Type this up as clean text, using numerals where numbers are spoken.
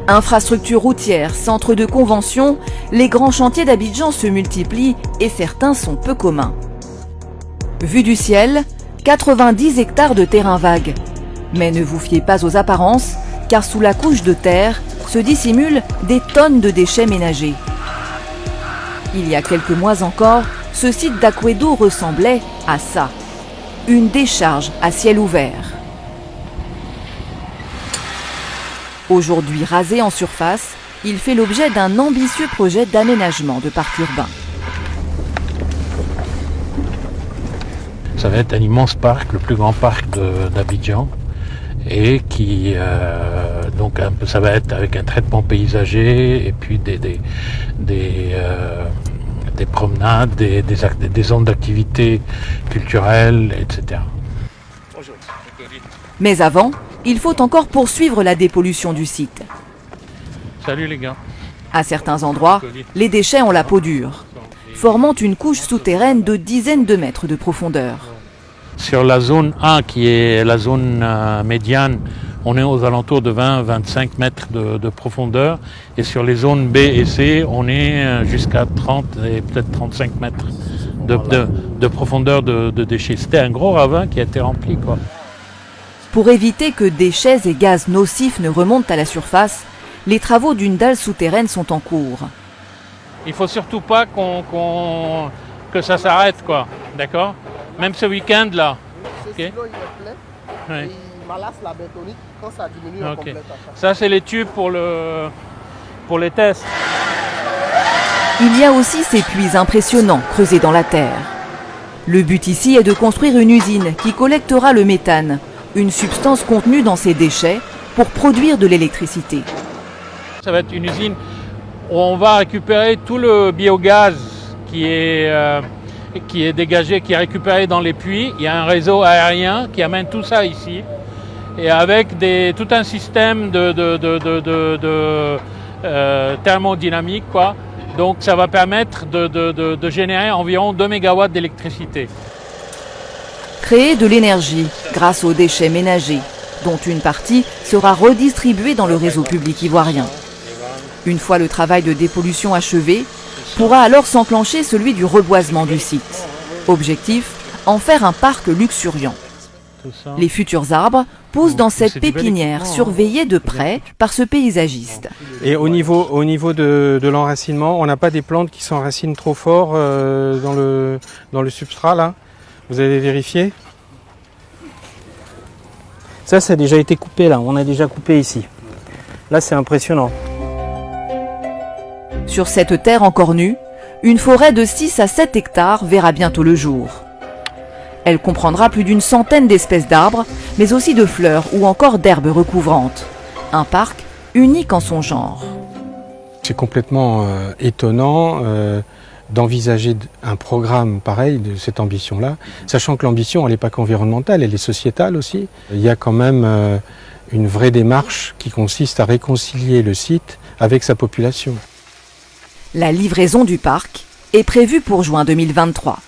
Infrastructures routières, centres de convention, les grands chantiers d'Abidjan se multiplient et certains sont peu communs. Vue du ciel, 90 hectares de terrain vague. Mais ne vous fiez pas aux apparences, car sous la couche de terre se dissimulent des tonnes de déchets ménagers. Il y a quelques mois encore, ce site d'Akwedo ressemblait à ça. Une décharge à ciel ouvert. Aujourd'hui rasé en surface, il fait l'objet d'un ambitieux projet d'aménagement de parc urbain. Ça va être un immense parc, le plus grand parc d'Abidjan, et qui donc ça va être avec un traitement paysager et puis des promenades, des zones d'activité culturelle, etc. Mais avant, il faut encore poursuivre la dépollution du site. Salut les gars. À certains endroits, les déchets ont la peau dure, formant une couche souterraine de dizaines de mètres de profondeur. Sur la zone A, qui est la zone médiane, on est aux alentours de 20-25 mètres de profondeur. Et sur les zones B et C, on est jusqu'à 30 et peut-être 35 mètres de profondeur de déchets. C'était un gros ravin qui a été rempli, quoi. Pour éviter que déchets et gaz nocifs ne remontent à la surface, les travaux d'une dalle souterraine sont en cours. Il ne faut surtout pas que ça s'arrête, quoi. D'accord ? Même ce week-end, là. Ce silo, il est plein. Ouais. Et il malasse la bétonique quand ça diminue en complète. Ça, c'est les tubes pour les tests. Il y a aussi ces puits impressionnants creusés dans la terre. Le but ici est de construire une usine qui collectera le méthane, une substance contenue dans ces déchets, pour produire de l'électricité. Ça va être une usine où on va récupérer tout le biogaz qui est dégagé, qui est récupéré dans les puits. Il y a un réseau aérien qui amène tout ça ici. Et avec tout un système de thermodynamique, quoi. Donc ça va permettre de générer environ 2 MW d'électricité. Créer de l'énergie grâce aux déchets ménagers, dont une partie sera redistribuée dans le réseau public ivoirien. Une fois le travail de dépollution achevé, pourra alors s'enclencher celui du reboisement du site. Objectif, en faire un parc luxuriant. Les futurs arbres poussent dans cette pépinière surveillée de près par ce paysagiste. Et au niveau de l'enracinement, on n'a pas des plantes qui s'enracinent trop fort dans le substrat là. Vous avez vérifié? Ça a déjà été coupé là, on a déjà coupé ici. Là c'est impressionnant. Sur cette terre encore nue, une forêt de 6 à 7 hectares verra bientôt le jour. Elle comprendra plus d'une centaine d'espèces d'arbres, mais aussi de fleurs ou encore d'herbes recouvrantes. Un parc unique en son genre. C'est complètement étonnant d'envisager un programme pareil de cette ambition-là, sachant que l'ambition, elle n'est pas qu'environnementale, elle est sociétale aussi. Il y a quand même une vraie démarche qui consiste à réconcilier le site avec sa population. La livraison du parc est prévue pour juin 2023.